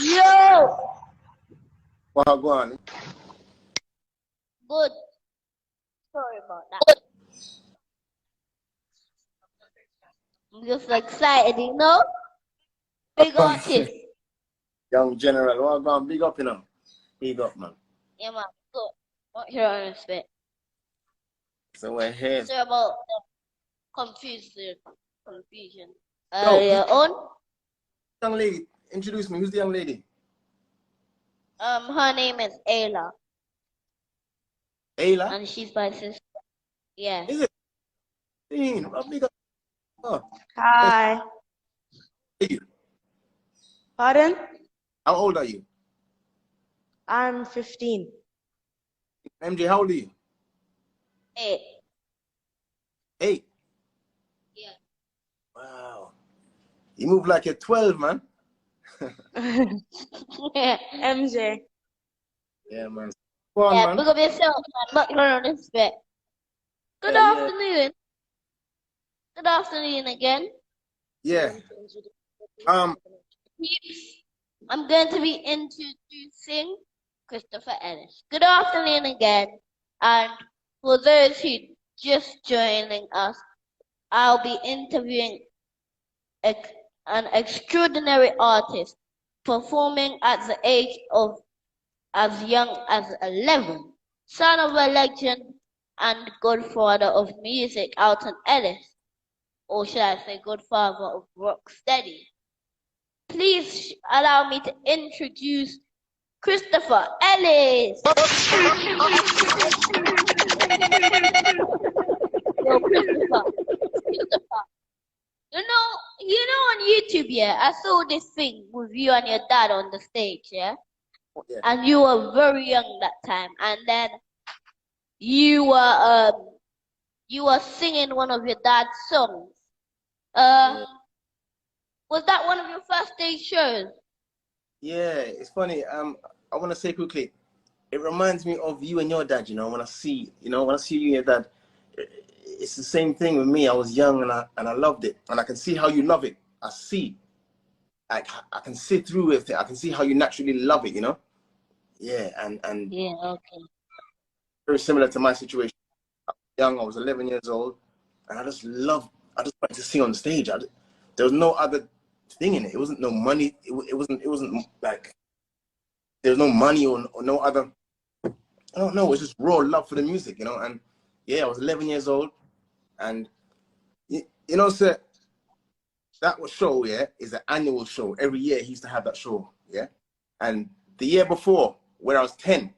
Yo! Well, go on. Good. Sorry about that. I'm just excited, you know? Big artist. Young General. Well, go on. Big up, you know. Big up, man. Yeah, man. Good. Not here on respect. So we're here. Sorry about the confusion. Earlier on. Young lady. Introduce me. Who's the young lady? Her name is Ayla. Ayla? And she's my sister. Yeah. Is it? Big up. Oh. Hi. How are you? Pardon? How old are you? I'm 15. MJ, how old are you? 8. 8? Yeah. Wow. You move like you're 12, man. MJ. Yeah, man. Go on, Yeah, man. big up yourself, man. Not here on respect. Good afternoon. Good afternoon again. Yeah. I'm going to be introducing Christopher Ellis. Good afternoon again. And for those who just joining us, I'll be interviewing an extraordinary artist performing at the age of as young as 11. Son of a legend and godfather of music, Alton Ellis. Or should I say godfather of rocksteady. Please allow me to introduce Christopher Ellis. Yo, Christopher. You know on YouTube, yeah, I saw this thing with you and your dad on the stage, yeah? And you were very young that time, and then you were singing one of your dad's songs. Was that one of your first stage shows? Yeah, it's funny. I want to say quickly, it reminds me of you and your dad. When I see you and your dad, it's the same thing with me. I was young and I loved it, and I can see how you love it. I can see through it. I can see how you naturally love it. Yeah, and yeah, okay. Very similar to my situation. I was young. I was 11 years old, and I just wanted to sing on stage. There was no other thing in it. It wasn't no money. It wasn't like there was no money or no other. I don't know. It was just raw love for the music, And yeah, I was 11 years old, and sir, that show, yeah, is an annual show. Every year he used to have that show, yeah. And the year before, when I was 10,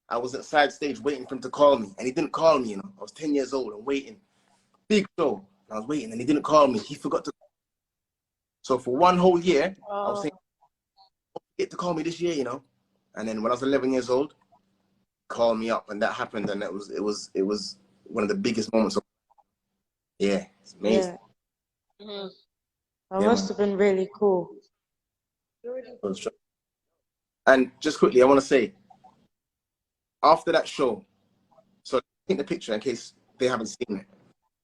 I was at side stage waiting for him to call me, and he didn't call me. I was 10 years old and waiting. Big show. And I was waiting, and he didn't call me. He forgot to. So for one whole year, I was saying, "Don't forget to call me this year," And then when I was 11 years old, called me up, and that happened, and it was one of the biggest moments of. Yeah, it's amazing. Yeah. Mm-hmm. That must have been really cool. And just quickly, I want to say, after that show, so take the picture in case they haven't seen it.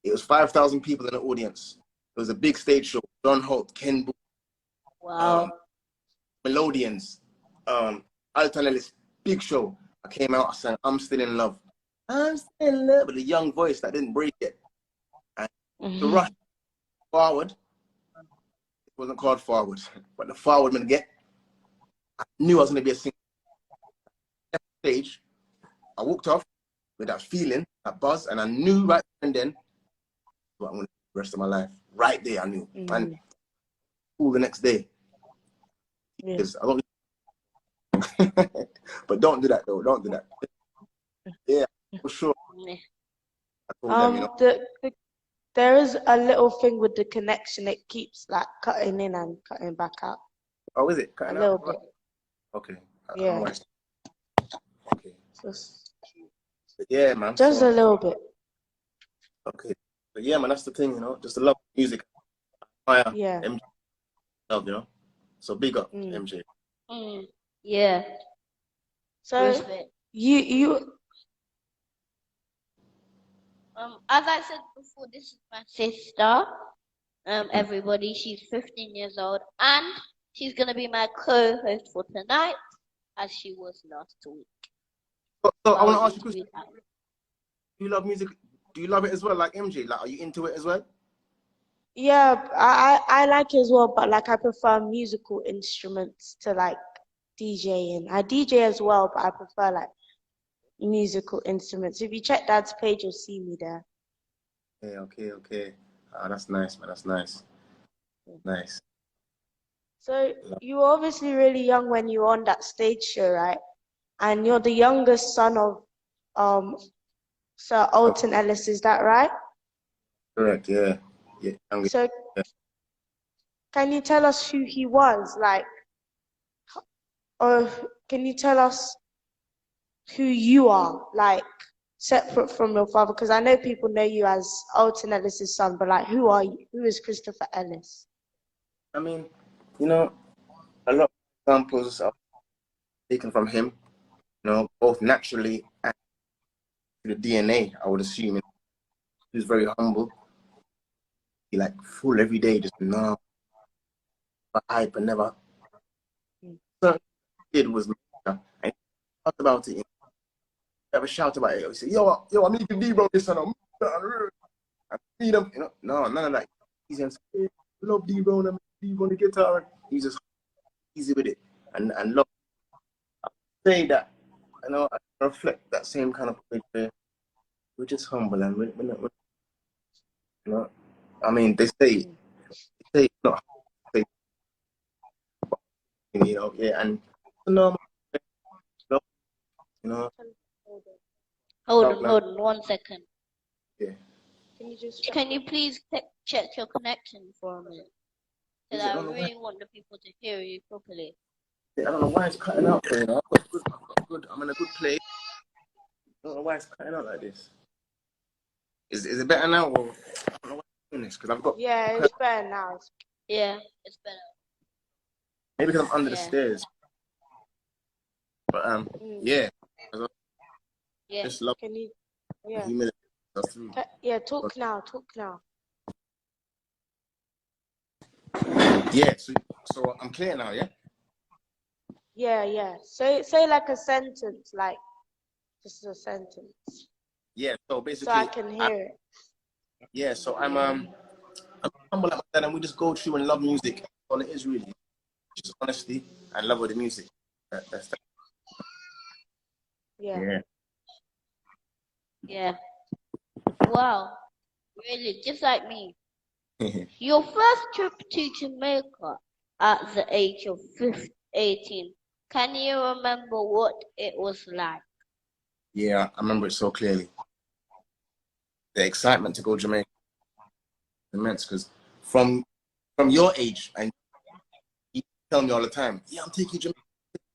It was 5,000 people in the audience. It was a big stage show. John Holt, Ken Boo, wow. Melodians, Alton Ellis, big show. I came out, I sang "I'm Still in Love." I'm still in love, with a young voice that didn't break it. And the rush forward, it wasn't called forward, but the forward man get. I knew I was going to be a singer. Stage, I walked off with that feeling, that buzz, and I knew right then and then what I'm going to do the rest of my life. Right there, I knew. And cool the next day. Yeah. I don't. But don't do that though. Don't do that. Yeah, for sure. There is a little thing with the connection. It keeps like cutting in and cutting back out. Oh, is it? Cutting a little bit. Okay. Yeah. Okay. Yeah, man. Just a little bit. Okay. But yeah, man, that's the thing, just to love music. Yeah. MJ, love, So big up, MJ. Yeah. So you as I said before, this is my sister, everybody. She's 15 years old, and she's gonna be my co-host for tonight, as she was last week. So I want to ask you a question. Do you love music? Do you love it as well, like MJ? Like, are you into it as well? Yeah, I like it as well, but like I prefer musical instruments to like DJing. I DJ as well, but I prefer like musical instruments. If you check Dad's page, you'll see me there. Okay. That's nice, man. That's nice. Nice. So you were obviously really young when you were on that stage show, right? And you're the youngest son of Sir Alton Ellis, is that right? Correct. Yeah. So can you tell us who he was, like, or can you tell us who you are, like, separate from your father? Because I know people know you as Alton Ellis's son, but like, who are you? Who is Christopher Ellis? I mean, you know, a lot of examples are taken from him. You know, both naturally and through the DNA. I would assume he was very humble. He like full every day, just hype and never. Certain kid was, and he talked about it. Ever shout about it? He said, "Yo, I'm making D-Bro this and I need him." You know, no, none of that. He's just, hey, love D-Bro and D-Bro the guitar. He's just easy with it and love. I say that, you know, I reflect that same kind of way where we're just humble and we're not, you know. I mean, they say not, they, you know, yeah, and normal, you know. Hold on 1 second. Yeah. Can you please check your connection for a minute? Because I really want the people to hear you properly. Yeah, I don't know why it's cutting out. You know, I'm in a good place. I don't know why it's cutting out like this. Is it better now, or I don't know why I'm doing this? Because I've got. Yeah, it's better now. Yeah, it's better. Maybe because I'm under the stairs. But yeah. Yeah. Just love. Can you? Yeah. Humility. Yeah. Talk now. Yeah. So I'm clear now. Yeah. Yeah. Say like a sentence, like just a sentence. Yeah. So basically. So I can hear it. Yeah. So I'm humble like my dad, and we just go through and love music. That's all it is really. Just honesty and love of the music. That's that. Yeah. Yeah. Wow. Really, just like me. Your first trip to Jamaica at the age of 18. Can you remember what it was like? Yeah, I remember it so clearly. The excitement to go to Jamaica, immense. Because from your age, and you tell me all the time, yeah, I'm taking you to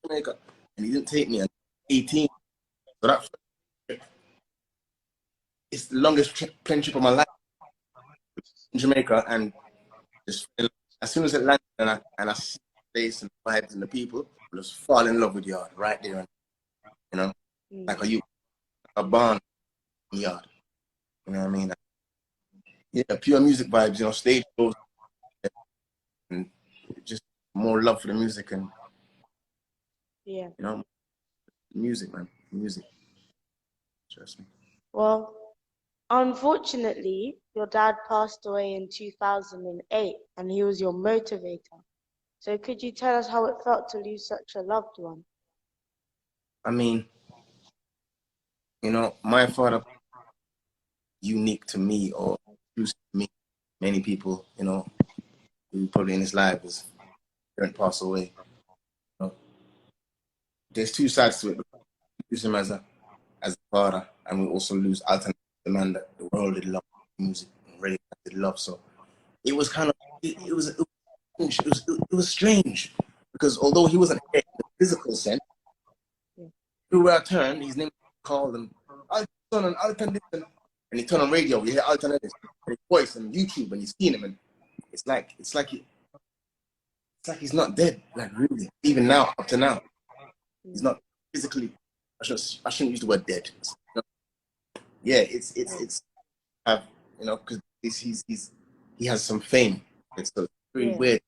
Jamaica, and he didn't take me at 18. So that it's the longest plane trip of my life in Jamaica, and just as soon as it landed and I see the place and the vibes and the people, I just fall in love with yard right there, you know, like a barn yard, you know what I mean? Yeah, pure music vibes, you know, stage shows, and just more love for the music and Yeah. you know, music, man, music. Trust me. Well, unfortunately, your dad passed away in 2008, and he was your motivator. So could you tell us how it felt to lose such a loved one? I mean, you know, my father, unique to me or exclusive to me. Many people, you know, who probably in his life his parent passed away. You know, there's two sides to it. We lose him as a father, and we also lose Alton, the man that the world did love music and really did love. So it was kind of it was strange because although he wasn't here in the physical sense, everywhere I turned, his name was called and Alton and Alton this and he turned on radio, you hear Alton Ellis, and his voice and YouTube, and you've seen him, and it's like he's not dead, like really. Even now, up to now, he's not physically. I shouldn't use the word dead. You know? Yeah, it's you know, because he has some fame. It's so very weird,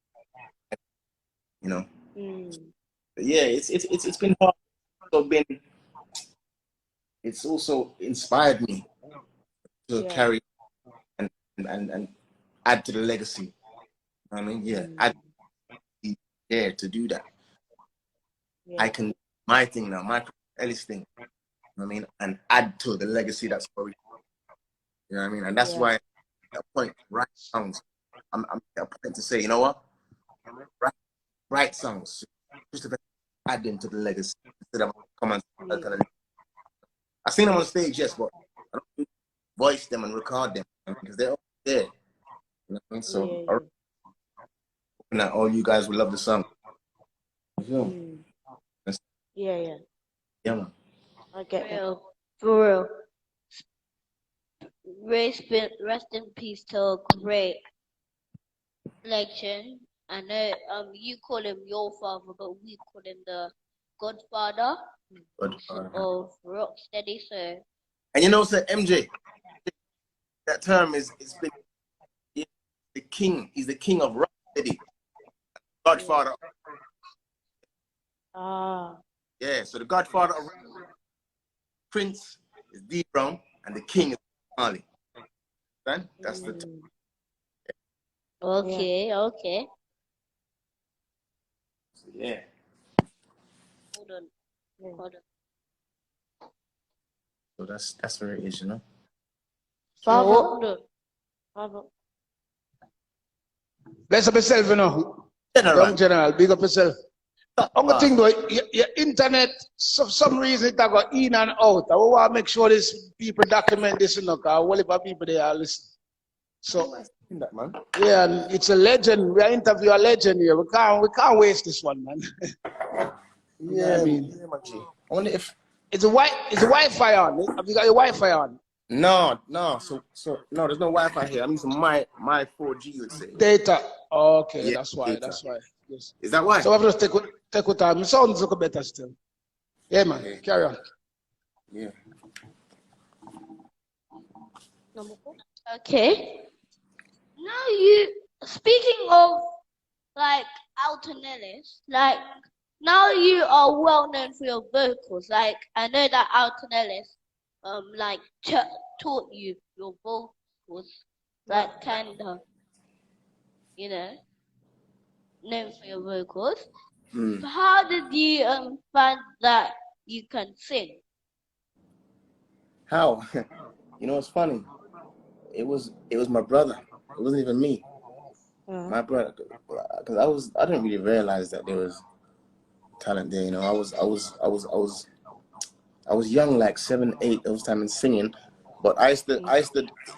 you know. But yeah, it's been hard. It's also inspired me to carry and add to the legacy. I mean, I'd be there to do that. I can my thing now, my Ellis thing. I mean, and add to the legacy that's already. You know what I mean? And that's why at that point, right songs. I'm at a point to say, you know what? Write songs. Just to add them to the legacy instead of come and I've seen them on stage, yes, but I don't voice them and record them because they're all there. You know what I mean? So I reckon that all you guys will love the song. Yeah, man. I get it. For real. Rest in peace to a great legend. I know you call him your father, but we call him the Godfather of Rocksteady. So, and you know, sir, MJ, that term it's been the king. He's the king of Rocksteady, Godfather. Yeah, so the Godfather of Prince is D Brown, and the king is Marley. Then that's the term. okay. So, yeah. Hold on. So that's where it is, you know. Father. Bless up yourself, you know. General. Young General, big up yourself. Only thing though, your internet, for some reason, it got in and out. I want to make sure these people document this, you know, because all of people there are listening. So, That, man. yeah, and it's a legend. We are interviewing a legend here. We can't waste this one, man. Yeah, I mean, my G. I wonder if it's a Wi-Fi on. Have you got your Wi-Fi on? no. So no, there's no Wi-Fi here. I'm using my 4G, you would say. Data. Okay, Yeah, that's why. data. That's why. Yes. Is that why? So I have to take with time. It sounds look better still. Yeah, man. Okay. Carry on. Yeah. Okay. Now speaking of like Alton Ellis, like now you are well known for your vocals. Like I know that Alton Ellis, like taught you your vocals, like kind of, you know, known for your vocals. So how did you find that you can sing? How? You know, it's funny. It was my brother. It wasn't even me. My brother, because I didn't really realize that there was talent there. You know, I was young, like 7, 8 those time and singing, but I used to.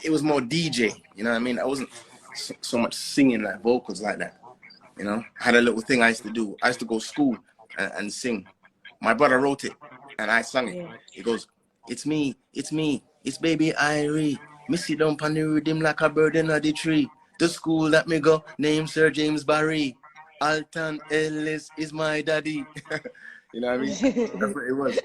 It was more DJ. You know what I mean? I wasn't so much singing like vocals like that. You know, I had a little thing I used to do. I used to go to school and sing. My brother wrote it, and I sang it. He goes, it's me, it's baby Irie. Missy dump on the rhythm like a bird in the tree. The school that me go, named Sir James Barry. Alton Ellis is my daddy. You know what I mean? That's what it was.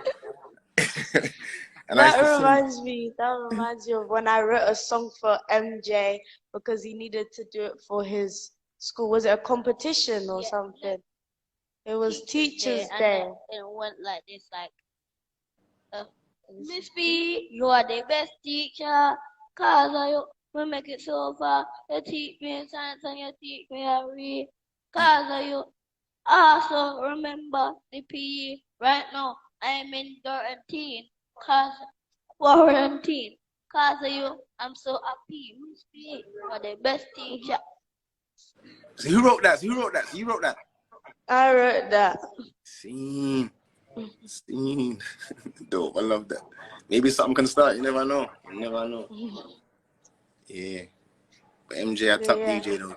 And That reminds me of when I wrote a song for MJ because he needed to do it for his school. Was it a competition or something? It was Teachers Day. And it went like this, like, Miss B, you are the best teacher, cause you will make it so far. You teach me science and you teach me how to read, cause you also remember the PE. Right now, I'm in quarantine, quarantine, cause you, I'm so happy. Miss B, you are the best teacher. So who wrote that? I wrote that. Scene. Dope. I love that. Maybe something can start. You never know. Yeah. But MJ, a top DJ though.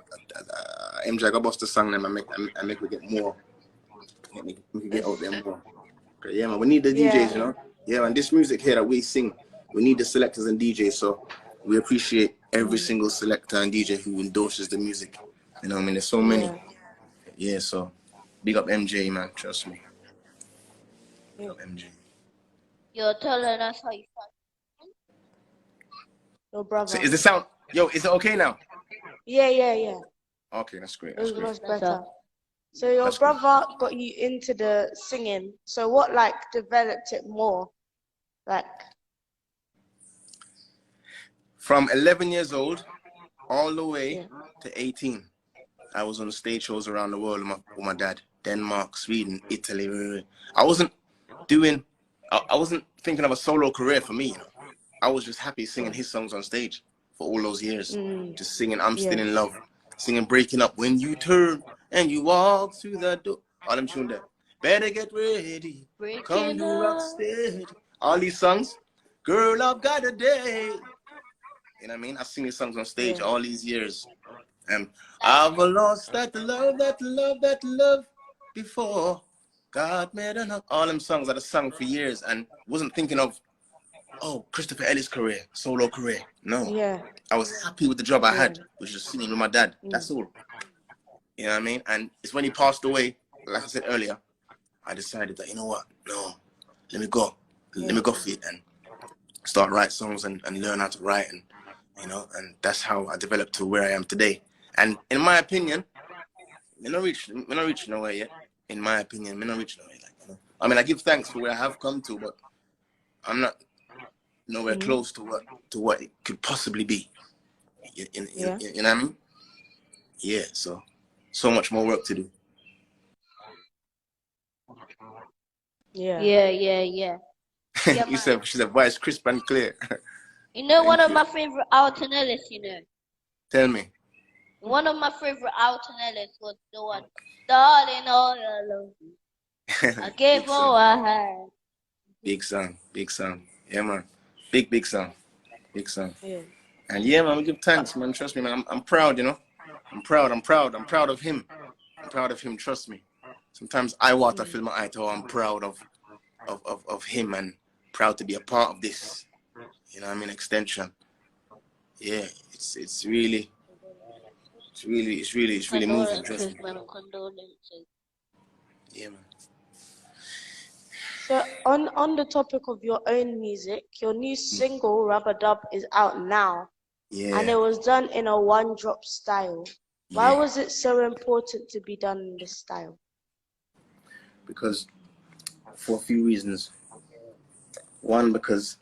MJ, I got bust the song and I make we get more. Make we get out there more. Okay, yeah, man. We need the DJs, you know. Yeah, man. This music here that we sing, we need the selectors and DJs. So we appreciate every single selector and DJ who endorses the music. You know what I mean? There's so many. Yeah, so big up MJ, man. Trust me. Big up MJ. You're telling us how you felt. Your brother. So is the sound, is it okay now? Yeah. Okay, that's great. It That's was great. much better. So your That's good. brother got you into the singing. So what like developed it more? Like, From 11 years old all the way yeah. to 18, I was on stage shows around the world with my dad. Denmark, Sweden, Italy. I wasn't doing, I wasn't thinking of a solo career for me, you know. I was just happy singing his songs on stage for all those years. Just singing I'm Still Yeah. in Love, singing Breaking Up, When You Turn and You Walk Through the Door. All them tunes there. Better Get Ready, Come Breaking You Rock up. Steady. All these songs. Girl, I've got a day. You know what I mean? I sing these songs on stage all these years. And I've lost that love before God made enough. All them songs that I sung for years and wasn't thinking of, oh, Christopher Ellis' career, solo career. No. Yeah. I was happy with the job I Yeah. had, which was singing with my dad. That's all. You know what I mean? And it's when he passed away, like I said earlier, I decided that, you know what? No, let me go. Let me go for it and start write songs and learn how to write, and you know, and that's how I developed to where I am today. And in my opinion, we're not reach nowhere yet. In my opinion, we're not reach nowhere. Like, you know? I mean, I give thanks for where I have come to, but I'm not nowhere close to what it could possibly be. You know what I mean? Yeah. So much more work to do. Yeah. Yeah, You said she's a voice crisp and clear. You know, one Thank of you. my favorite Alton Ellis, you know. Tell me. One of my favorite Alton Ellis was the one, Darling, all alone. I gave Big all song. I had. Big song. Yeah, man. Big song. Big song. Yeah. And yeah, man, we give thanks, man. Trust me, man. I'm proud, you know. I'm proud of him. I'm proud of him, trust me. Sometimes I water fill my eye to how I'm proud of him and proud to be a part of this. You know what I mean? Extension. Yeah, it's really moving, trust Condolences, me. man, condolences. Yeah, man. So on the topic of your own music, your new single Rubber Dub is out now, and Yeah. it was done in a one-drop style. Why Yeah. was it so important to be done in this style? Because for a few reasons. One, because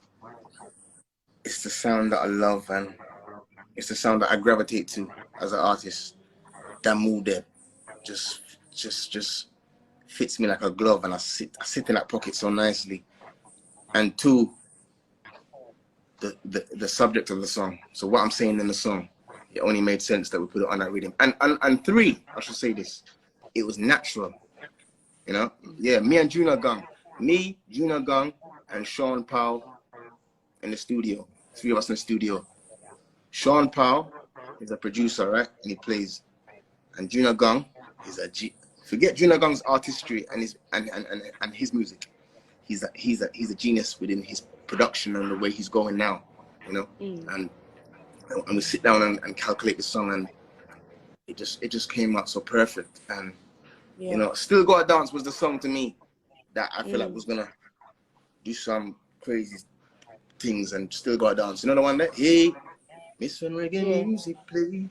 it's the sound that I love and it's the sound that I gravitate to as an artist. That mood there just fits me like a glove, and I sit in that pocket so nicely. And two, the subject of the song. So what I'm saying in the song, it only made sense that we put it on that rhythm. And three, I should say this, it was natural. You know? Yeah, me and Junior Gang. Me, Junior Gang, and Sean Powell in the studio. Three of us in the studio. Sean Powell is a producer, right? And he plays. And Junior Gang is a G. Forget Junior Gang's artistry and his music. He's a genius within his production and the way he's going now, you know. And we sit down and calculate the song, and it just came out so perfect. And you know, Still Gotta Dance was the song to me that I feel like was gonna do some crazy things, and Still Gotta Dance. You know the one that, hey, miss when reggae music play,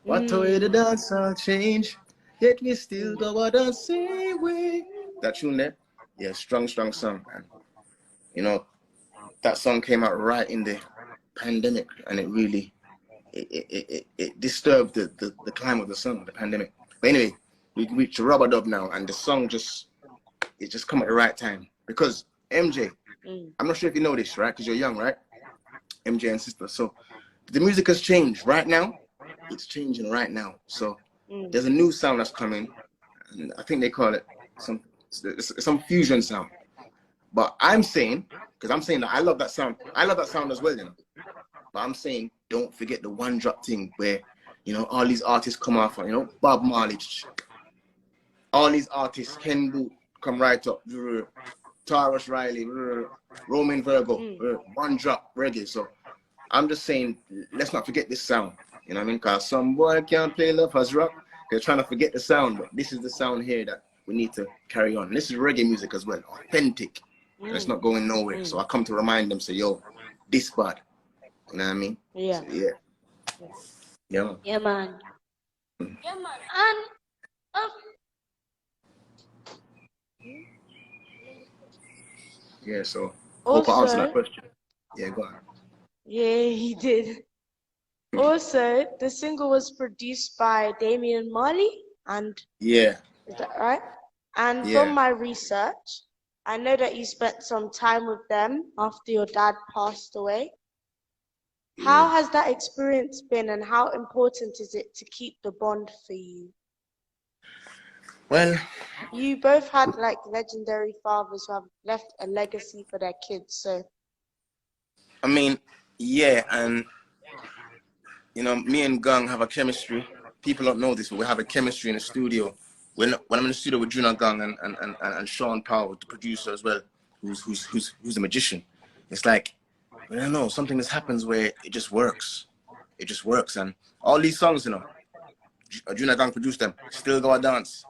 what a way the dance all change, yet we still go out the same way. That tune there, yeah, strong song. And you know, that song came out right in the pandemic, and it really it disturbed the climb of the song, the pandemic. But anyway, we reached a Rubber Dub now, and the song just come at the right time, because MJ, I'm not sure if you know this, right? Because you're young, right? MJ and sister. So the music has changed right now. It's changing right now. So there's a new sound that's coming, and I think they call it some fusion sound. But I'm saying that I love that sound. I love that sound as well, you know. But I'm saying, don't forget the one drop thing where, you know, all these artists come off, you know, Bob Marley, all these artists, Ken Boot, come right up, Taurus Riley, Roman Virgo, one drop reggae. So I'm just saying, let's not forget this sound. You know what I mean? Because some boy can't play Love Has Rock. They're trying to forget the sound, but this is the sound here that we need to carry on. This is reggae music as well, authentic. And it's not going nowhere. So I come to remind them, say, yo, this bad. You know what I mean? Yeah. So, yeah. Yeah, man. Yeah, man. And um, Yeah, so hope I answered that Also, question. Yeah, go on. yeah, he did. Also, the single was produced by Damian Marley, and Yeah, is that right? And from yeah, my research, I know that you spent some time with them after your dad passed away. How yeah. has that experience been, and how important is it to keep the bond for you? Well, You both had like legendary fathers who have left a legacy for their kids, so I mean, yeah, and me and Gang have a chemistry. People don't know this, but we have a chemistry in the studio. When I'm in the studio with Juna Gang and Sean Powell, the producer as well, who's a magician, it's like, I don't know, something just happens where it just works. It just works, and all these songs, Juna Gang produced them. Still Go a Dance,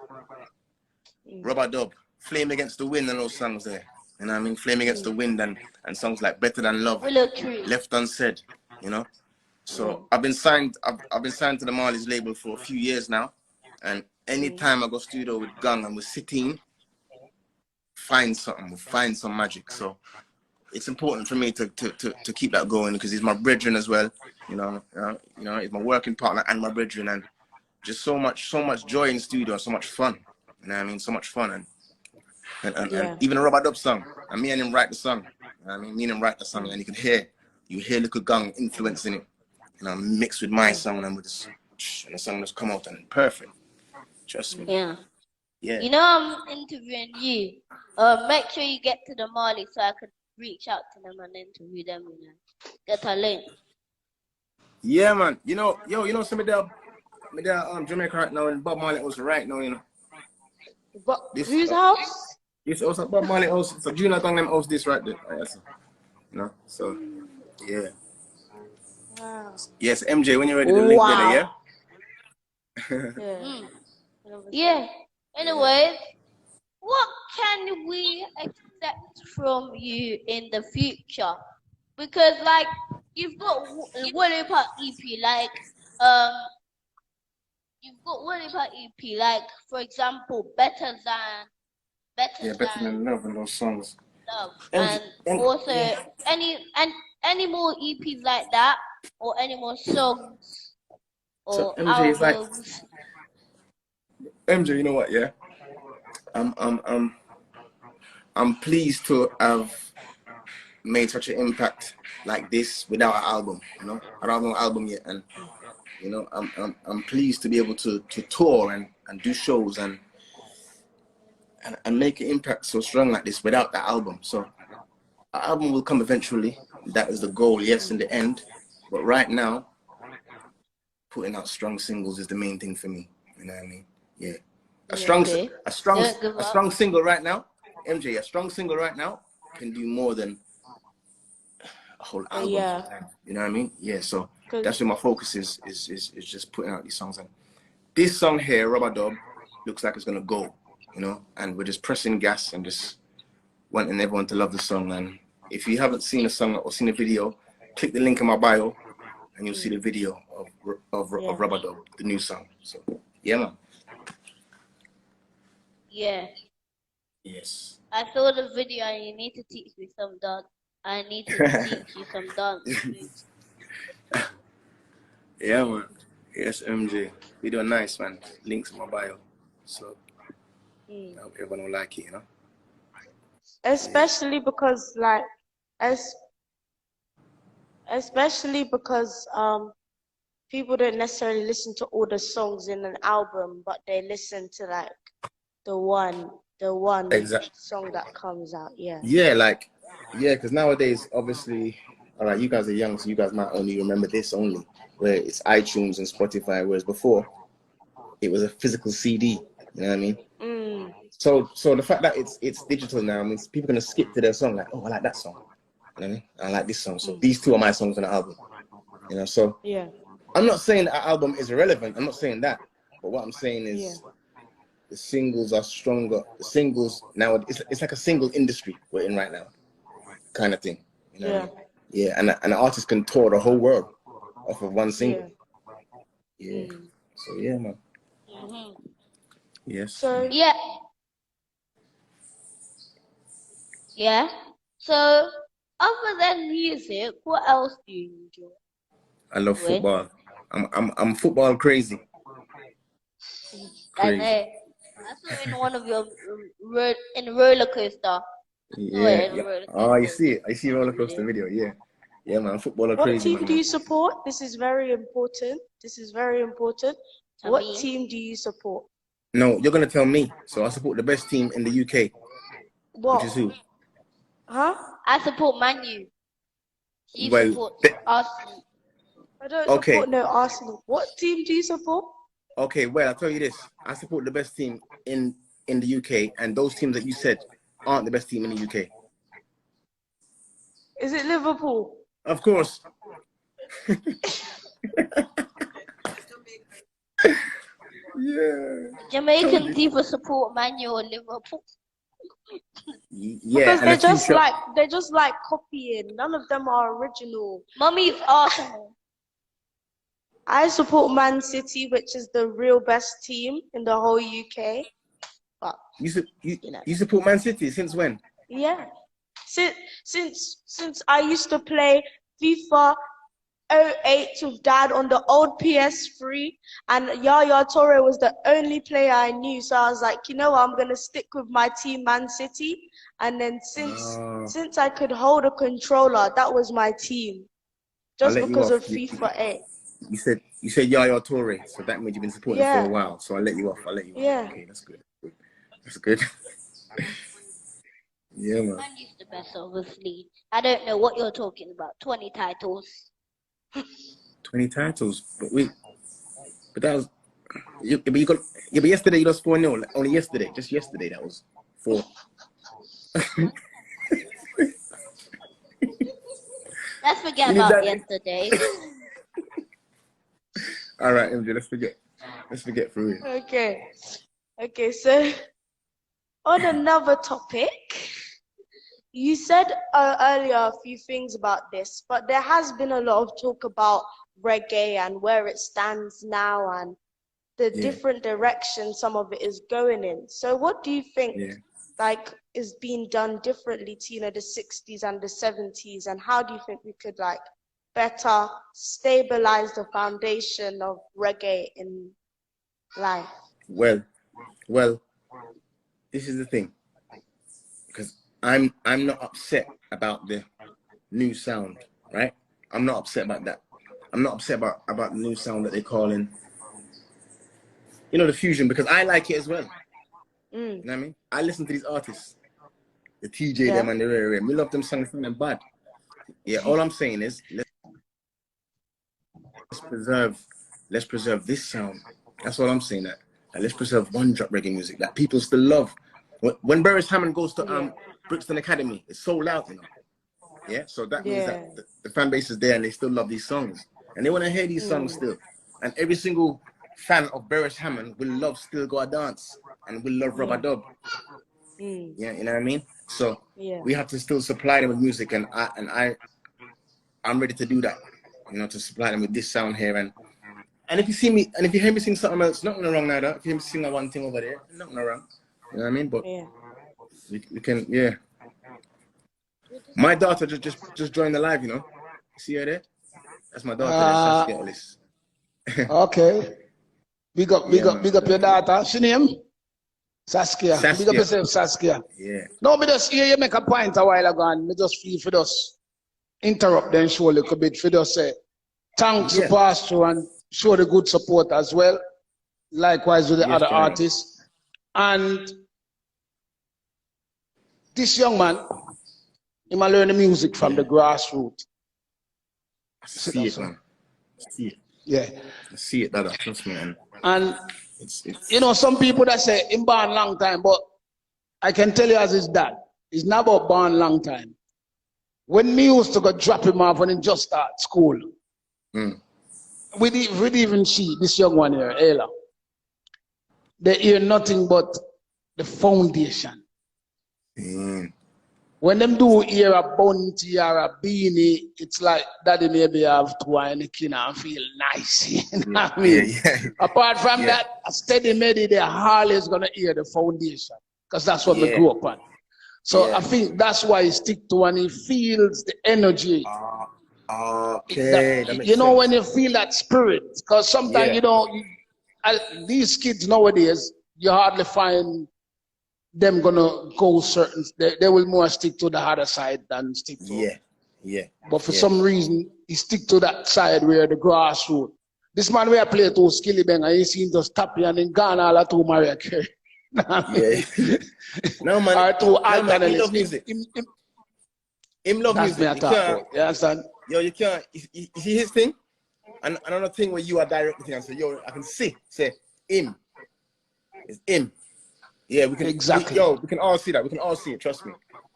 Rubber Dub, Flame Against the Wind, and those songs there. You know what I mean? Flame Against the Wind and songs like Better Than Love, Willow Tree. Left Unsaid, So I've been signed. I've been signed to the Marley's label for a few years now, and anytime I go studio with Gang and we're sitting, find something, we'll find some magic. So it's important for me to keep that going because he's my brethren as well. He's my working partner and my brethren, and just so much joy in the studio, so much fun. You know what I mean? So much fun, and even a Rubber Dub song, and me and him write the song. You know what I mean? Me and him write the song, and you hear little Gang influence in it. Mixed with my song and the song just come out and perfect. Trust me. Yeah. Yeah. I'm interviewing you. Make sure you get to the Mali so I can reach out to them and interview them. Get a link. Yeah, man. Some of the Jamaica right now and Bob Marley house right now. But This whose house? this also Bob Marley house. So Junior Gang them house this right there. So yeah. Wow. Yes, MJ, when you're ready, the link there, yeah. Yeah. Yeah. Anyways, what can we expect from you in the future? Because you've got Wally Park EP, you've got Wally Park EP, for example, Better Than Love and those songs. Love, MJ, and also any more EPs like that, or any more songs so or MJ is like albums. MJ. You know what? Yeah. I'm pleased to have made such an impact like this without an album. I don't have an album yet, and I'm pleased to be able to tour and do shows and make an impact so strong like this without that album. So an album will come eventually. That is the goal, yes, in the end. But right now, putting out strong singles is the main thing for me. You know what I mean? Yeah. A strong single right now, MJ. A strong single right now can do more than a whole album. Yeah. You know what I mean? Yeah. So that's where my focus is just putting out these songs. And this song here, Rubber Dub, looks like it's gonna go. And we're just pressing gas and just wanting everyone to love the song. And if you haven't seen the song or seen the video, click the link in my bio, and you'll see the video of Rubber Dub, the new song. So yeah, man. Yeah. Yes. I saw the video and you need to teach me some dance. I need to teach you some dance. Yeah, man. Yes, MJ. Video nice, man. Links in my bio. So I hope everyone will like it, Especially because especially because people don't necessarily listen to all the songs in an album, but they listen to the one song that comes out. Yeah, because nowadays, obviously, all right, you guys are young, so you guys might only remember this only, where it's iTunes and Spotify, whereas before, it was a physical CD, you know what I mean? So the fact that it's digital now means people are going to skip to their song, like, oh, I like that song, you know what I mean? I like this song, so these two are my songs on the album, so yeah. I'm not saying that album is irrelevant, I'm not saying that, but what I'm saying is, the singles are stronger. The singles now, it's like a single industry we're in right now, kind of thing. You know what I mean? Yeah, and an artist can tour the whole world off of one single. Yeah. So yeah, man. Mhm. Yes. So Yeah. Yeah. So, other than music, what else do you enjoy I love doing? football. I'm football crazy. I Crazy. know. I saw in one of your in roller coaster. Saw it Yeah, in yeah. roller Oh, you coaster see it. I see roller coaster video. video. Yeah. Yeah, man. Footballer what crazy, team man. do you support? This is very important. This is very important. To What me, team do you support? No, you're gonna tell me. So I support the best team in the UK, which What? is who? Huh? I support Man U. She Well, supports Arsenal. I don't okay, support no Arsenal. What team do you support? okay. Well, I'll tell you this. I support the best team in the UK, and those teams that you said aren't the best team in the UK. Is it Liverpool? Of course. Yeah. Told Jamaicans you. either support Man U or Liverpool. Yeah, Because and the future. they're just like copying. None of them are original. Mummy's Arsenal. I support Man City, which is the real best team in the whole UK. But you know, You support Man City since when? yeah. Since I used to play FIFA '08 with Dad on the old PS3, and Yaya Toure was the only player I knew. So I was like, you know what, I'm gonna stick with my team, Man City. And then since I could hold a controller, that was my team, I'll just let you because off. of FIFA 8. You said Yaya Toure, so that means you've been supporting for a Yeah, while. So I'll let you off. I'll let you off. yeah. Okay, that's good. That's good. Yeah, man. Man U's the best, obviously. I don't know what you're talking about. 20 titles. 20 titles, but that was but you got but yesterday you lost 4-0. Only yesterday, just yesterday that was 4. Let's forget You need about that. yesterday. All right, MJ, let's forget for real. Okay, so on another topic, you said earlier a few things about this, but there has been a lot of talk about reggae and where it stands now and the different direction some of it is going in. So what do you think like is being done differently to, you know, the 60s and the 70s, and how do you think we could like better stabilize the foundation of reggae in life? Well, this is the thing, because I'm not upset about the new sound, right? I'm not upset about that. I'm not upset about the new sound that they're calling, you know, the fusion, because I like it as well. You know what I mean? I listen to these artists, the TJ them and the Rare. We love them songs from them bad. Yeah, all I'm saying is let's preserve this sound. That's all I'm saying. That let's preserve one drop reggae music that people still love. When Burris Hammond goes to Brixton Academy, it's so loud, you know. Yeah, so that means that the fan base is there and they still love these songs. And they want to hear these songs still. And every single fan of Burris Hammond will love Still Go a Dance and will love Rubber Dub. Yeah, you know what I mean? So we have to still supply them with music, and I'm ready to do that. You know, to supply them with this sound here. And if you see me, and if you hear me sing something else, nothing wrong now. If you hear me sing that one thing over there, nothing wrong. You know what I mean? But we can, My daughter just joined the live, you know. See her there? That's my daughter there, Saskia Ellis. Okay. Big up your daughter. She name? Saskia. Big up yourself, Saskia. Yeah. No, me just hear you make a point a while ago, and me just feel for just interrupt them show a little bit for just say thanks to pass through and show the good support as well. Likewise with the other artists. And this young man, he might learn the music from the grassroots. See it, man. See it. Yeah. See it, Dada. Trust me, man. And you know, some people that say him born long time, but I can tell you as his dad, it's not about born long time. When me used to go drop him off when he just start school, with even she, this young one here, Ayla, they hear nothing but the foundation. when them do hear a bounty or a beanie, it's like daddy maybe have to wine the kin and feel nice. You know what I mean? Apart from that, a steady medi, they're always gonna hear the foundation. Because that's what we grew up on. So I think that's why he stick to when he feels the energy. Okay. That, you know, sense. when you feel that spirit. Because sometimes, you know, these kids nowadays, you hardly find them gonna go certain. They will more stick to the harder side than stick to. But for some reason, he stick to that side where the grassroots. This man where I play to Skilly Bang, and he seen just tap and in Ghana all to Mariah Carey. No man. Or to Alton Ellis. He love music. Him love That's music. me about. You understand? Yo, you can't. You see his thing, and another thing where you are directing and say, yo, I can say him. It's him. Yeah, we can exactly. We can all see that. We can all see it. Trust me,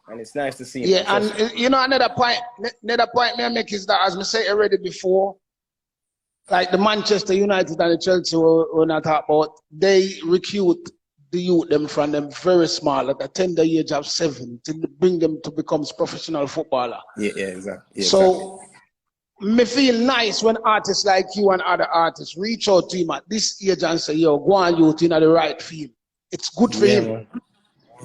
and it's nice to see it. Yeah, and you know another point me I make is that, as I said already before, like the Manchester United and the Chelsea we're not talking about, they recruit the youth them from them very small at the tender age of 7 to bring them to become professional footballer. Yeah, exactly. Yeah, so me feel nice when artists like you and other artists reach out to him at this age and say, yo, go on youth in the right field. It's good for him. Man.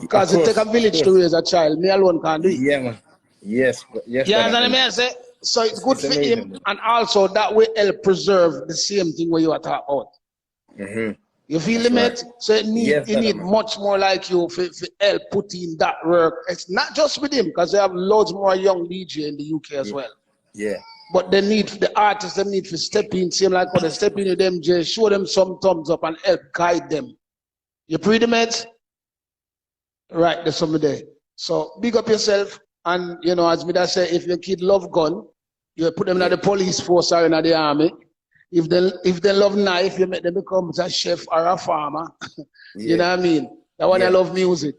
Because it take a village to raise a child. Me alone can't do it. Yeah, man. Yes. You understand what I say? So it's good for him, and also that will help preserve the same thing where you are talking about. You feel me? Right. So it need much more like you for help put in that work. It's not just with him, because they have loads more young DJ in the UK as well. Yeah. But they need the artists, they need to step in, same like when they step in with them, just show them some thumbs up and help guide them. You pretty much right there's somebody there. So big up yourself, and you know, as me that say, if your kid love gun, you put them in the police force or in the army. If they love knife, you make them become a chef or a farmer. You know what I mean? That one I love music.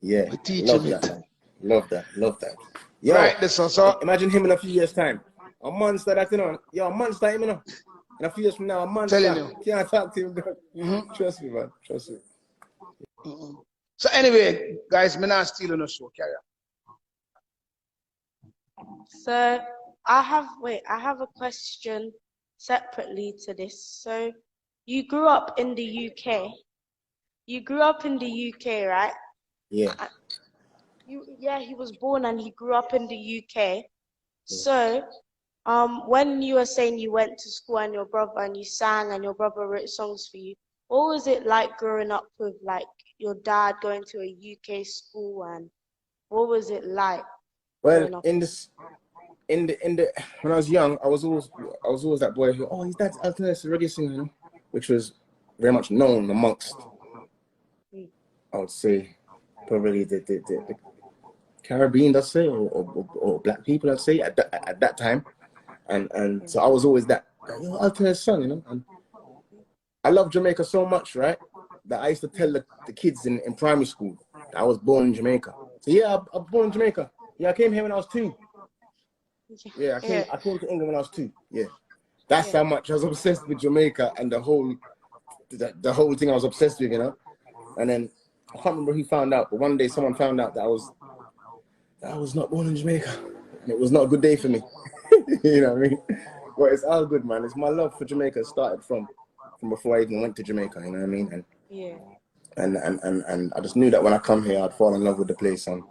Yeah. We teach love him that. it. Love that. Yo, right, so imagine him in a few years' time. A monster that, you know. Yo, a monster, you know. In a few years from now, a monster. Telling you. Can't talk to him. Trust me, man. Trust me. So anyway, guys, me not stealing a show. Carry on. So I have a question separately to this. So you grew up in the UK. Right? Yeah. He was born and he grew up in the UK. So when you were saying you went to school and your brother and you sang and your brother wrote songs for you, what was it like growing up with like your dad going to a UK school, and what was it like? Well, when I was young, I was always that boy who, his dad's Alton Ellis, a reggae singer, you know, which was very much known amongst, I would say, probably the Caribbean, I'd say, or black people, I'd say, at that time, and so I was always that Alton Ellis son, you know. And I love Jamaica so much, right, that I used to tell the kids in primary school that I was born in Jamaica. So yeah, I was born in Jamaica. Yeah, I came here when I was 2. Yeah, I came to England when I was 2. Yeah, that's how much I was obsessed with Jamaica and the whole thing I was obsessed with, you know. And then I can't remember who found out, but one day someone found out that I was not born in Jamaica, and it was not a good day for me. You know what I mean? But it's all good, man. It's my love for Jamaica started from before I even went to Jamaica. You know what I mean? And I just knew that when I come here, I'd fall in love with the place, and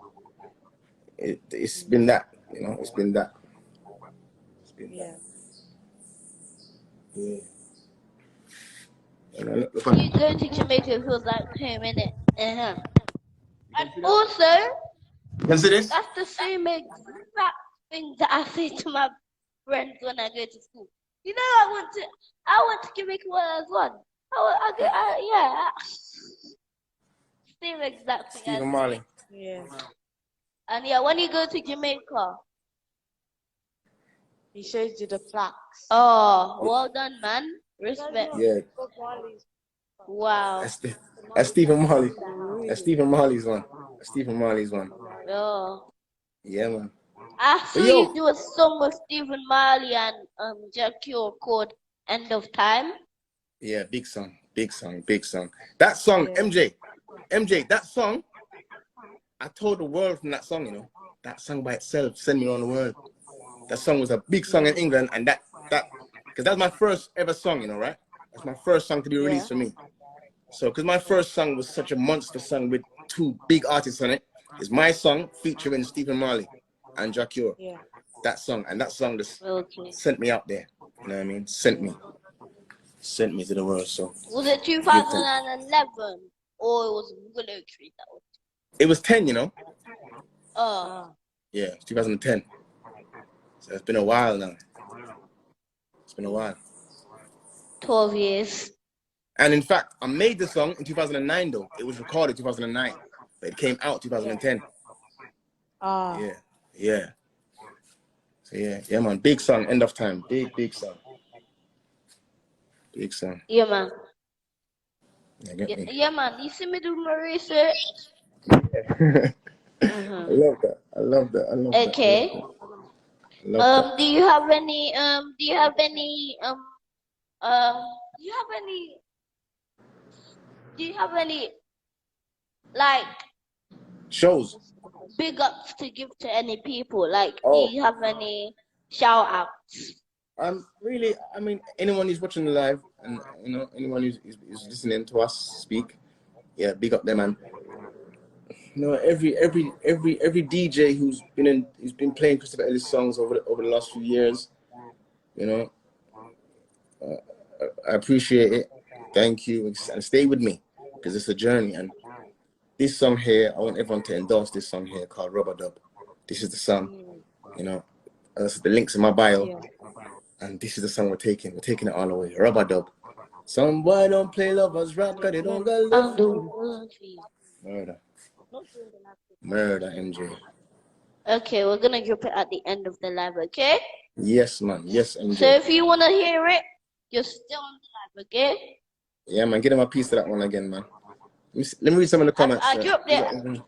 it's been that, you know. It's been that. Yeah. You going to Jamaica feels like home, innit? And also, that's the same exact thing that I say to my friends when I go to school. You know, I went to Jamaica when I was 1. Same exact thing. Stephen Marley. Yeah. And when you go to Jamaica, he shows you the plaques. Oh, well done, man. Respect. Yeah. Wow. That's Stephen Marley. That's Stephen Marley's one. Oh. Yeah, man. I saw you do a song with Stephen Marley and Jackie called End of Time. Yeah, big song. That song, MJ, that song, I told the world from that song, you know. that song by itself sent me around the world. That song was a big song in England, and because that's my first ever song, you know, right? That's my first song to be released for me. So, because my first song was such a monster song with 2 big artists on it, it's my song featuring Stephen Marley and Jacure. Yeah. That song just Okay. sent me out there. You know what I mean? Sent me to the world. So Was it 2011 or it was Willow Tree that was? it was 10, you know. Oh. Yeah, it's 2010. So it's been a while now. It's been a while. 12 years. And in fact, I made the song in 2009 though. It was recorded 2009, but it came out 2010. Yeah. So yeah, man. Big song, End of Time. Big song. Big song. Yeah, man. Yeah, Man. You see me do my research? I love that. Okay. Do you have any like shows? Big ups to give to any people? Like, do you have any shout outs? Really, I mean, anyone who's watching the live, and you know, anyone who's listening to us speak, yeah, big up them, man. You know, every DJ who's been playing Christopher Ellis songs over the last few years, you know, I appreciate it. Thank you, and stay with me because it's a journey. And this song here, I want everyone to endorse this song here called Rubber Dub. This is the song, you know. The links in my bio, and this is the song we're taking. We're taking it all away. Rubber Dub. Some boy don't play lovers rap because they don't got love for you. Murder, MJ. Okay, we're gonna drop it at the end of the live, okay? Yes, man. Yes, MJ. So if you wanna hear it, you're still on the live, okay? Yeah, man. Get him a piece of that one again, man. Let me read some of the comments. I dropped it.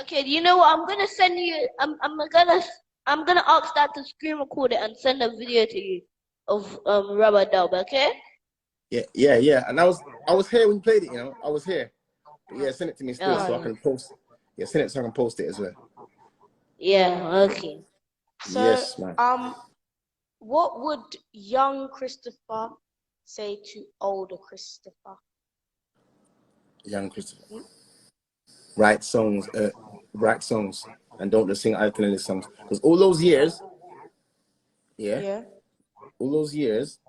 Okay, you know what? I'm gonna send you. I'm gonna ask that to screen record it and send a video to you of Rubber Dub, okay? Yeah. And I was here when you played it, you know. I was here. But yeah, send it to me still so I can post. Yeah, send it so I can post it as well. Yeah. Okay. So, yes, man. What would young Christopher say to older Christopher? Young Christopher. Write songs, and don't just sing Alton Ellis songs. Because all those years, all those years.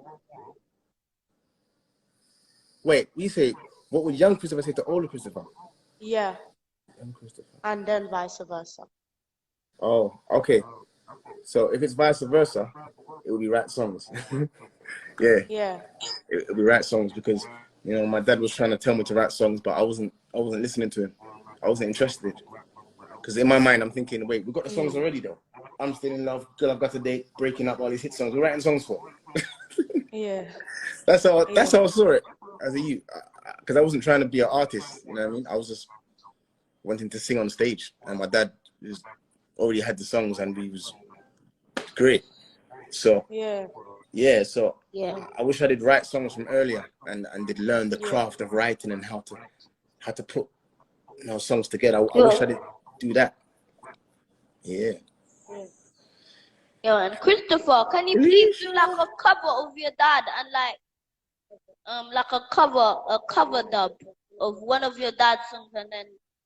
Wait, we say, what would young Christopher say to older Christopher? Yeah. Young Christopher. And then vice versa. Oh, okay. So if it's vice versa, it would be write songs. Yeah. It would be write songs because, you know, my dad was trying to tell me to write songs, but I wasn't listening to him. I wasn't interested. Because in my mind, I'm thinking, wait, we've got the songs already though. I'm still in love, girl, I've got a date, breaking up, all these hit songs. We're writing songs for. Yeah. That's how I saw it as a youth. Because I wasn't trying to be an artist, you know what I mean? I was just wanting to sing on stage. And my dad already had the songs and he was great. So I wish I did write songs from earlier and did learn the craft of writing and how to put, you know, songs together. I wish I did do that. Yeah. Yo, and Christopher, can you please do like a cover of your dad and like a cover dub of one of your dad's songs, and then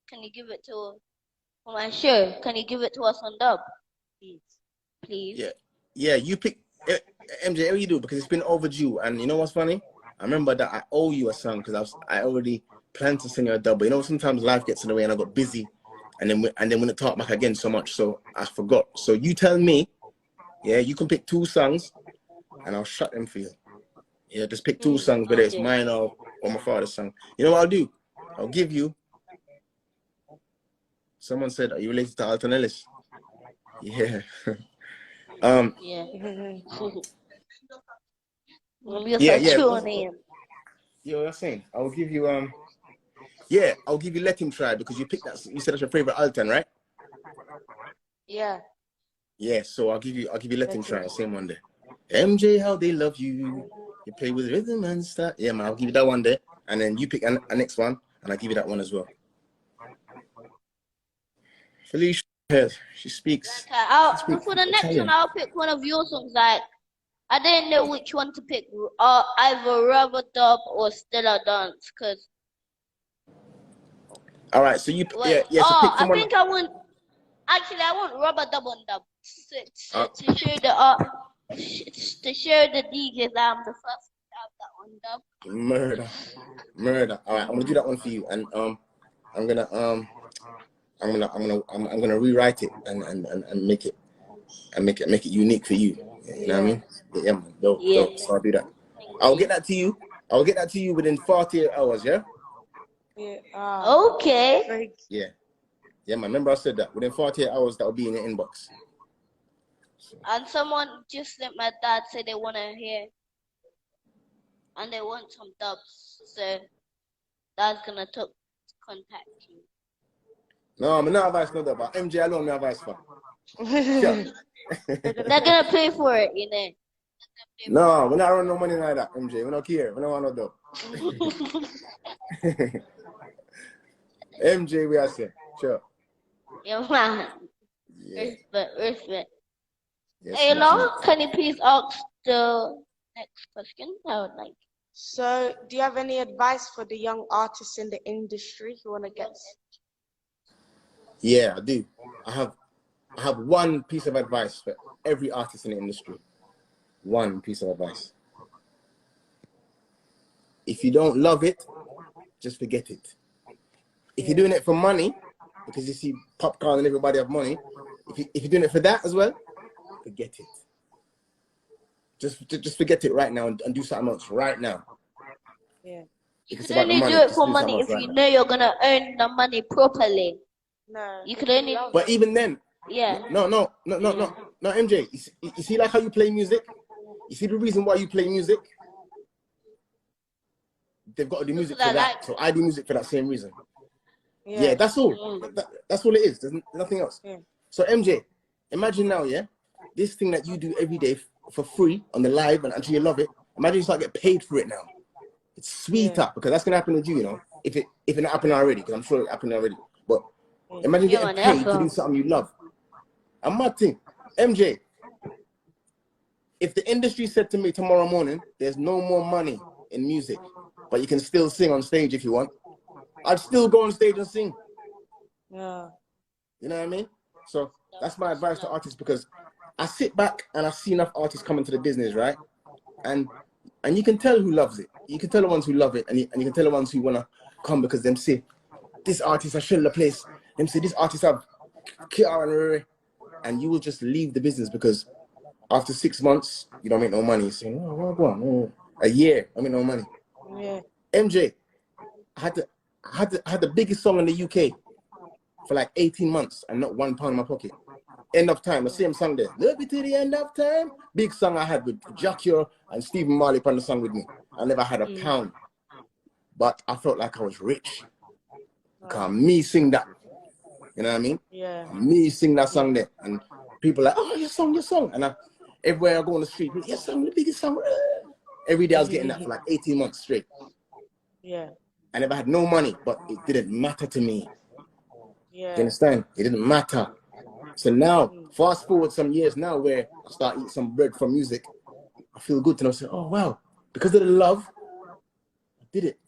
can you give it to for my show? Can you give it to us on dub, please? Yeah. You pick MJ. How you do? Because it's been overdue, and you know what's funny? I remember that I owe you a song because I already planned to sing a dub, but you know sometimes life gets in the way, and I got busy, and then when it talked back again so much, so I forgot. So you tell me. Yeah, you can pick 2 songs, and I'll shut them for you. Yeah, just pick 2 songs, whether it's mine or my father's song. You know what I'll do? I'll give you. Someone said, "Are you related to Alton Ellis?" Yeah. Name. Yo, that's saying. I'll give you I'll give you Let Him Try because you picked that. You said that's your favorite Alton, right? Yeah. Yeah, so I'll give you Let Him Try. Same one there. MJ, how they love you. You play with rhythm and stuff. Yeah, man, I'll give you that one there. And then you pick a next one, and I'll give you that one as well. Felicia, she speaks. Okay, for the next one, I'll pick one of your songs. Like, I didn't know which one to pick. Either Rubber Dub or Stella Dance. Cause. All right, so you wait, yeah. So pick I someone. think I want. Actually, I want Rubber Dub on Dub to show the to show the DJs that I'm the first to have that on Dub. Murder. All right, I'm gonna do that one for you, and I'm gonna rewrite it and make it unique for you. You know what I mean? Yeah, man. Dope. So I'll do that. I'll get that to you. I'll get that to you within 48 hours. Yeah. Yeah. Okay. Yeah. Yeah, man. Remember I said that within 48 hours that'll be in your inbox. And someone just let my dad say they want to hear, and they want some dubs. So dad's gonna contact you. No, I'm not advice no dub. But MJ alone, me advice for. Sure. They're gonna pay for it, you know. No, we're not running no money like that, MJ. We don't care. We don't want no dub. MJ, we are saying, sure. Yeah, man. Yeah. Respect. Yes, Hey, Law, can you please ask the next question? I would like. So, do you have any advice for the young artists in the industry who want to get? Yeah, I do. I have one piece of advice for every artist in the industry. One piece of advice. If you don't love it, just forget it. If you're doing it for money, because you see popcorn and everybody have money, if you're doing it for that as well, forget it. Just forget it right now and do something else right now. Yeah. You can only do it for money if you know you're gonna earn the money properly. No. You could only. But even then. Yeah. No, MJ. You see, like how you play music. You see the reason why you play music. They've got to do music for that. So I do music for that same reason. Yeah, that's all. That's all it is. There's nothing else. Yeah. So MJ, imagine now, yeah, this thing that you do every day for free on the live and until you love it. Imagine you start getting paid for it now. It's sweeter because that's gonna happen with you, you know. If it not happened already, because I'm sure it happened already. But imagine getting paid to do something you love. And my thing, MJ, if the industry said to me tomorrow morning, there's no more money in music, but you can still sing on stage if you want, I'd still go on stage and sing. Yeah. You know what I mean? So that's my advice to artists, because I sit back and I see enough artists come into the business, right? And you can tell who loves it. You can tell the ones who love it, and you can tell the ones who want to come because them say, this artist has shelled the place. Them say, this artist have killed, and you will just leave the business because after 6 months, you don't make no money. You're saying, oh, go on. A year, I make no money. Yeah. MJ, I had the biggest song in the UK for like 18 months and not £1 in my pocket. End of Time, the same song there. Love you to the end of time. Big song I had with Jackie and Stephen Marley on the song with me. I never had a pound. But I felt like I was rich. Because me sing that. You know what I mean? Yeah. Me sing that song there. And people are like, oh, your song. And everywhere I go on the street, your song, the biggest song. Every day I was getting that for like 18 months straight. Yeah. I never had no money, but it didn't matter to me. Yeah. You understand? It didn't matter. So now, fast forward some years now where I start eating some bread from music, I feel good to know, say, oh, wow, because of the love, I did it.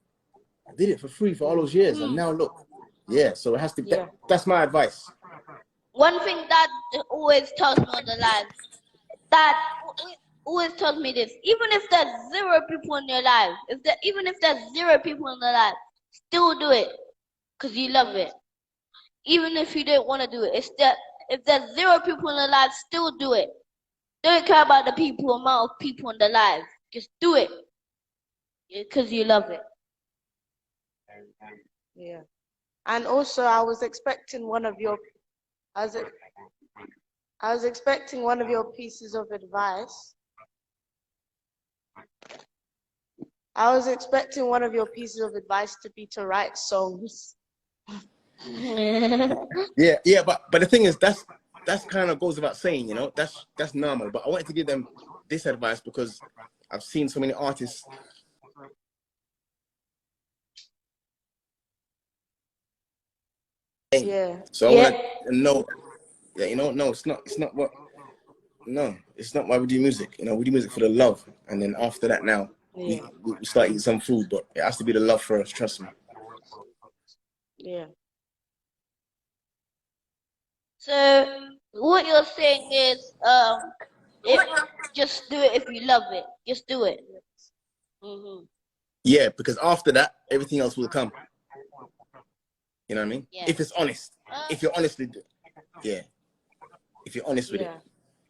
I did it for free for all those years. And now look, yeah, so it has to, that's my advice. One thing that always tells me on the live, that always tells me this, even if there's 0 people in your life, even if there's 0 people in the life, still do it because you love it. Even if you don't want to do it, if there's 0 people in the live, still do it. Don't care about the amount of people in the live. Just do it because you love it. Yeah. And also, I was expecting one of your pieces of advice. I was expecting one of your pieces of advice to be to write songs. yeah, but the thing is, that's kind of goes without saying, you know, that's normal. But I wanted to give them this advice because I've seen so many artists. Yeah. So I want to know. Yeah, you know, no, it's not what. No, it's not why we do music. You know, we do music for the love, and then after that, now we start eating some food, but it has to be the love first. Trust me. Yeah. So what you're saying is, just do it if you love it. Just do it. Yeah, because after that, everything else will come. You know what I mean? Yeah. If it's honest, if you're honest with it, yeah. If you're honest with it,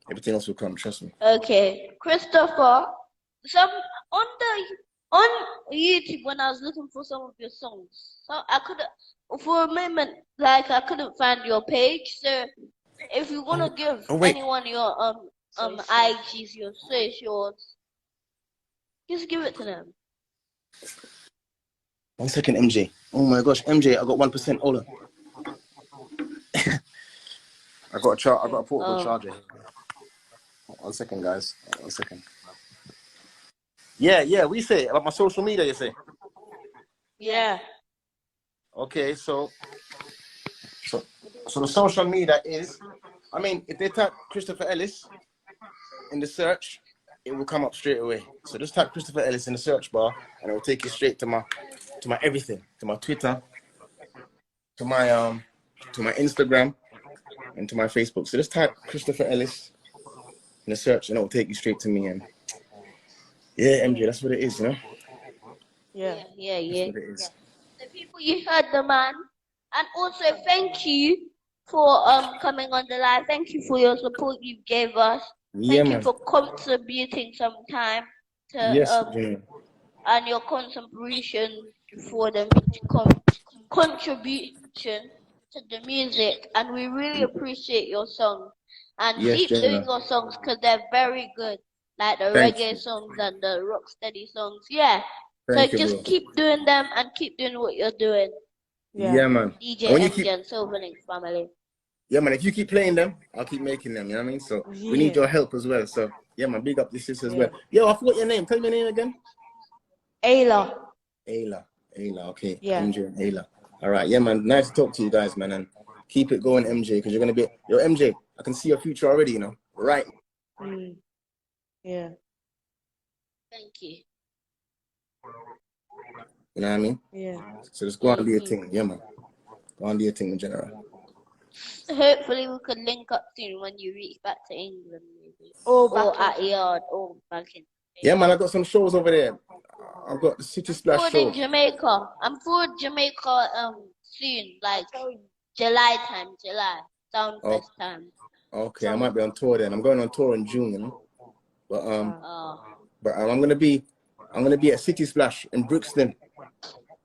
everything else will come. Trust me. Okay, Christopher. On YouTube when I was looking for some of your songs, so I couldn't for a moment I couldn't find your page. So if you wanna give anyone your IGs, your socials, just give it to them. 1 second, MJ. Oh my gosh, MJ, I got 1%. Hold on. I got a portable charger. 1 second, guys. 1 second. Yeah. We say about my social media. You say. Yeah. Okay, so the social media is, I mean, if they type Christopher Ellis in the search, it will come up straight away. So just type Christopher Ellis in the search bar, and it will take you straight to my everything, to my Twitter, to my Instagram, and to my Facebook. So just type Christopher Ellis in the search, and it will take you straight to me. And yeah, MJ, that's what it is, you know. Yeah. That's what it is. The people, you heard the man, and also thank you for coming on the live. Thank you for your support you gave us. Thank you for contributing some time to and your contribution for the contribution to the music, and we really appreciate your songs. And keep doing your songs because they're very good, like the reggae songs and the rocksteady songs. Yeah. So just keep doing them and keep doing what you're doing. Yeah, man. DJMJ and Silverlink family. Yeah, man. If you keep playing them, I'll keep making them. You know what I mean? So we need your help as well. So yeah, man. Big up this sis as well. Yo, I forgot your name. Tell me your name again. Ayla. Ayla. Okay. Yeah. MJ and Ayla. All right. Yeah, man. Nice to talk to you guys, man. And keep it going, MJ, because you're gonna be. Yo, MJ. I can see your future already. You know. Right. Yeah. Thank you. You know what I mean? Yeah. So just go on and do your thing. Yeah, man. Go on and do your thing in general. Hopefully we could link up soon when you reach back to England, maybe. Or at Yard, or back in. Yeah, man. I got some shows over there. I've got the City Splash show. In Jamaica. I'm for Jamaica soon, like July Soundfest time. Okay, I might be on tour then. I'm going on tour in June, you know. But I'm gonna be at City Splash in Brixton.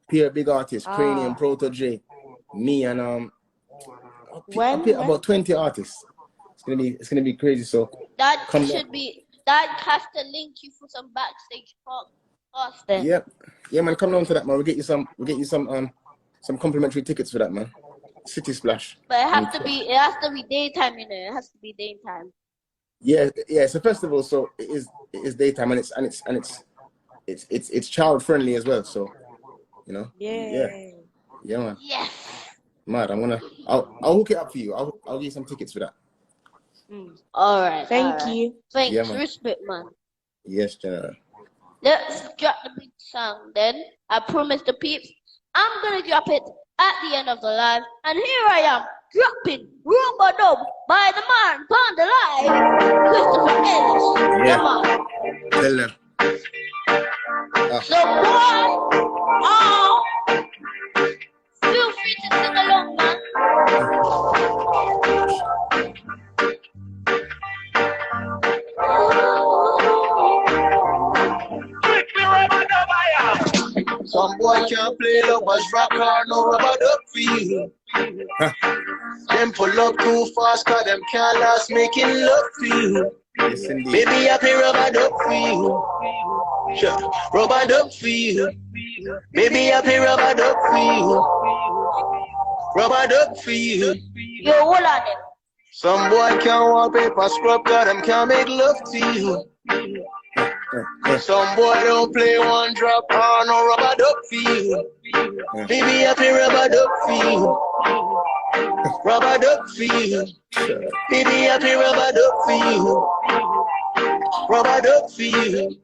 Peer big artists, Cranium, Proto J, me, and I'll pick about 20 artists. It's gonna be crazy. So that has to link you for some backstage pass then. Yeah, man, come down to that, man. We'll get you some complimentary tickets for that, man. City Splash. But it has to be daytime, you know. It has to be daytime. Yeah, it's a festival, so it is daytime, and it's child friendly as well. So, you know. Yeah, man. Yes. Mad. I'll hook it up for you. I'll give you some tickets for that. All right. Thank you. Thanks. Yeah, man. Respect, man. Yes, General. Let's drop the big song then. I promise the peeps I'm gonna drop it at the end of the live. And here I am dropping Rumba Dub by the man on the live, Christopher Ellis. Yeah. Come on. Tell them. So boy, feel free to sing along, man. Some boy can't play lovers rock or no rubber duck for you. Them pull up too fast cause them can't last making love for you. Yes, indeed. Baby, I play rubber duck for you. Yeah, rubber duck for you. Baby, I play rubber duck for you. Rubber duck for you. Yo, hold on them. Some boy can't want paper scrub cause them can't make love to you. Some boy don't play one drop or no rubber duck for you. Baby, I play rubber duck for you. Rubber duck for you. Baby, I play rubber duck for you. Rubber duck for you.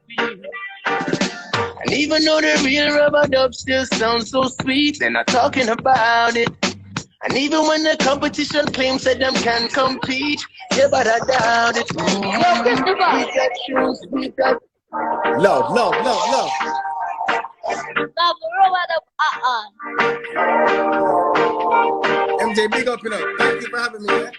And even though the real rubber dub still sounds so sweet, they're not talking about it. And even when the competition claims that them can compete, yeah, but I doubt it. Yo, Christopher. We got Love. Love, rubber dub, MJ, big up, you know. Thank you for having me, man.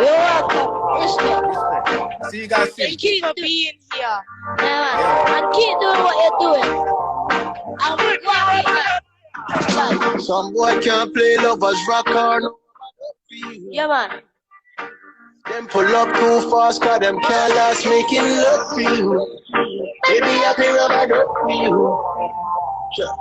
You're welcome. Respect. See you guys soon. Thank you for being here. Yeah, man. And keep doing what you're doing. I'm working. some boy can't play lovers rock on. Yeah, man. Them pull up too fast, cause them can't last making love for you. Baby, I play rubber duck for you. Sure.